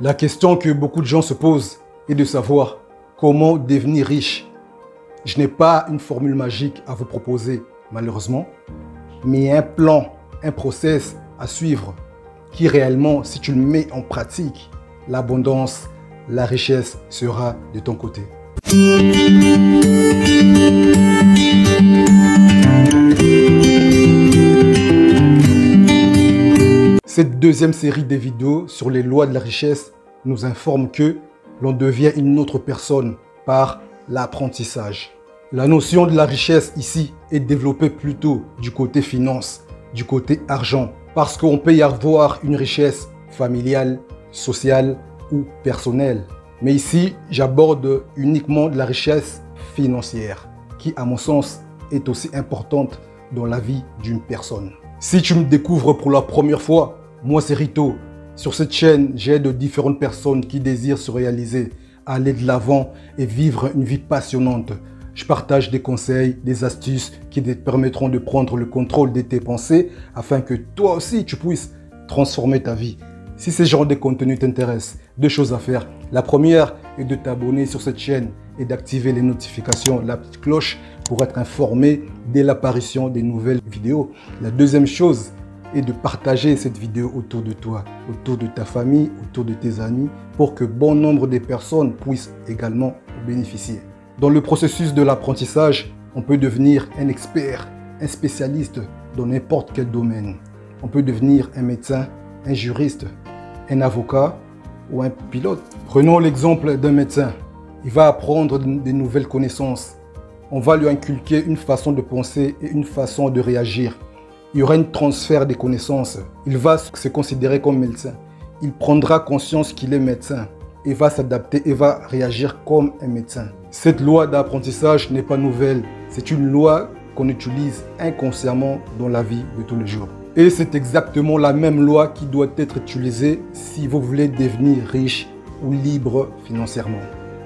La question que beaucoup de gens se posent est de savoir comment devenir riche. Je n'ai pas une formule magique à vous proposer, malheureusement, mais un plan, un process à suivre qui réellement, si tu le mets en pratique, l'abondance, la richesse sera de ton côté. Cette deuxième série de vidéos sur les lois de la richesse nous informe que l'on devient une autre personne par l'apprentissage. La notion de la richesse ici est développée plutôt du côté finance, du côté argent, parce qu'on peut y avoir une richesse familiale, sociale ou personnelle. Mais ici, j'aborde uniquement de la richesse financière, qui à mon sens est aussi importante dans la vie d'une personne. Si tu me découvres pour la première fois, moi c'est Rito. Sur cette chaîne, j'aide différentes personnes qui désirent se réaliser, aller de l'avant et vivre une vie passionnante. Je partage des conseils, des astuces qui te permettront de prendre le contrôle de tes pensées afin que toi aussi tu puisses transformer ta vie. Si ce genre de contenu t'intéresse, deux choses à faire. La première est de t'abonner sur cette chaîne et d'activer les notifications, la petite cloche pour être informé dès l'apparition des nouvelles vidéos. La deuxième chose est de partager cette vidéo autour de toi, autour de ta famille, autour de tes amis pour que bon nombre de personnes puissent également bénéficier. Dans le processus de l'apprentissage, on peut devenir un expert, un spécialiste dans n'importe quel domaine. On peut devenir un médecin, un juriste, un avocat ou un pilote. Prenons l'exemple d'un médecin. Il va apprendre de nouvelles connaissances. On va lui inculquer une façon de penser et une façon de réagir. Il y aura un transfert des connaissances. Il va se considérer comme médecin. Il prendra conscience qu'il est médecin et va s'adapter et va réagir comme un médecin. Cette loi d'apprentissage n'est pas nouvelle. C'est une loi qu'on utilise inconsciemment dans la vie de tous les jours. Et c'est exactement la même loi qui doit être utilisée si vous voulez devenir riche ou libre financièrement.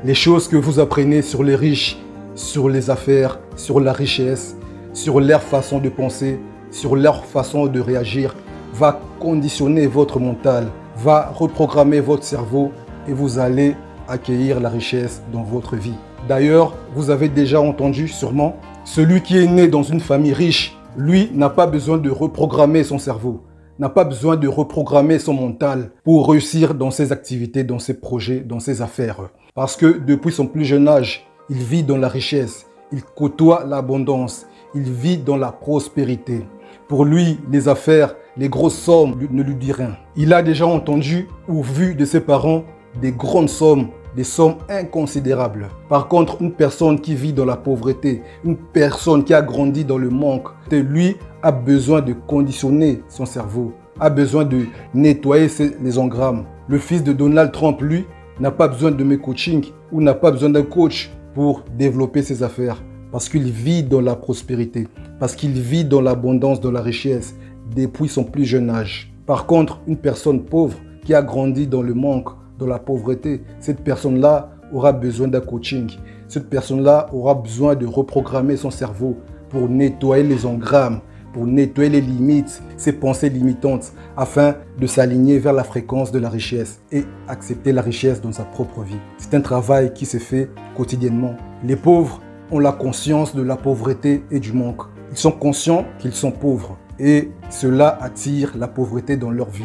Les choses que vous apprenez sur les riches, sur les affaires, sur la richesse, sur leur façon de penser, sur leur façon de réagir, va conditionner votre mental, va reprogrammer votre cerveau et vous allez accueillir la richesse dans votre vie. D'ailleurs, vous avez déjà entendu sûrement, celui qui est né dans une famille riche, lui n'a pas besoin de reprogrammer son cerveau, n'a pas besoin de reprogrammer son mental pour réussir dans ses activités, dans ses projets, dans ses affaires. Parce que depuis son plus jeune âge, il vit dans la richesse, il côtoie l'abondance, il vit dans la prospérité. Pour lui, les affaires, les grosses sommes ne lui disent rien. Il a déjà entendu ou vu de ses parents des grandes sommes, des sommes inconsidérables. Par contre, une personne qui vit dans la pauvreté, une personne qui a grandi dans le manque, lui a besoin de conditionner son cerveau, a besoin de nettoyer les engrammes. Le fils de Donald Trump, lui, n'a pas besoin de mes coachings ou n'a pas besoin d'un coach pour développer ses affaires. Parce qu'il vit dans la prospérité, parce qu'il vit dans l'abondance, dans la richesse, depuis son plus jeune âge. Par contre, une personne pauvre qui a grandi dans le manque, dans la pauvreté, cette personne-là aura besoin d'un coaching. Cette personne-là aura besoin de reprogrammer son cerveau pour nettoyer les engrammes, pour nettoyer les limites, ses pensées limitantes, afin de s'aligner vers la fréquence de la richesse et accepter la richesse dans sa propre vie. C'est un travail qui se fait quotidiennement. Les pauvres ont la conscience de la pauvreté et du manque. Ils sont conscients qu'ils sont pauvres et cela attire la pauvreté dans leur vie.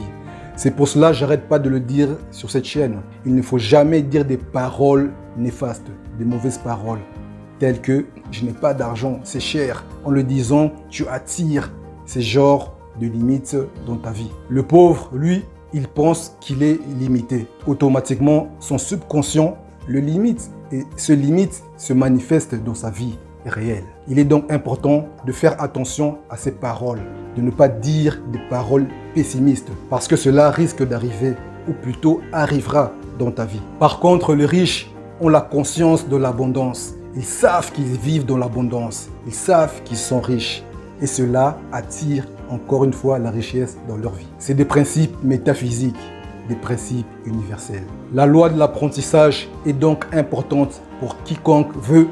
C'est pour cela que j'arrête pas de le dire sur cette chaîne. Il ne faut jamais dire des paroles néfastes, des mauvaises paroles, telles que « je n'ai pas d'argent, c'est cher ». En le disant, tu attires ces genres de limites dans ta vie. Le pauvre, lui, il pense qu'il est limité. Automatiquement, son subconscient le limite et ce limite se manifeste dans sa vie réelle. Il est donc important de faire attention à ces paroles, de ne pas dire des paroles pessimistes parce que cela risque d'arriver ou plutôt arrivera dans ta vie. Par contre, les riches ont la conscience de l'abondance. Ils savent qu'ils vivent dans l'abondance. Ils savent qu'ils sont riches et cela attire encore une fois la richesse dans leur vie. C'est des principes métaphysiques, des principes universels. La loi de l'apprentissage est donc importante pour quiconque veut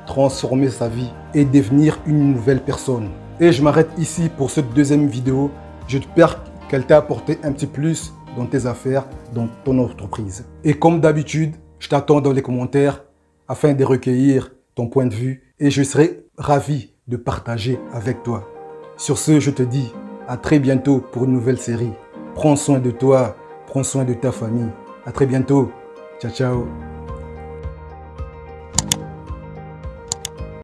transformer sa vie et devenir une nouvelle personne. Et je m'arrête ici pour cette deuxième vidéo. J'espère qu'elle t'a apporté un petit plus dans tes affaires, dans ton entreprise. Et comme d'habitude, je t'attends dans les commentaires afin de recueillir ton point de vue et je serai ravi de partager avec toi. Sur ce, je te dis à très bientôt pour une nouvelle série. Prends soin de toi, prends soin de ta famille. À très bientôt. Ciao, ciao.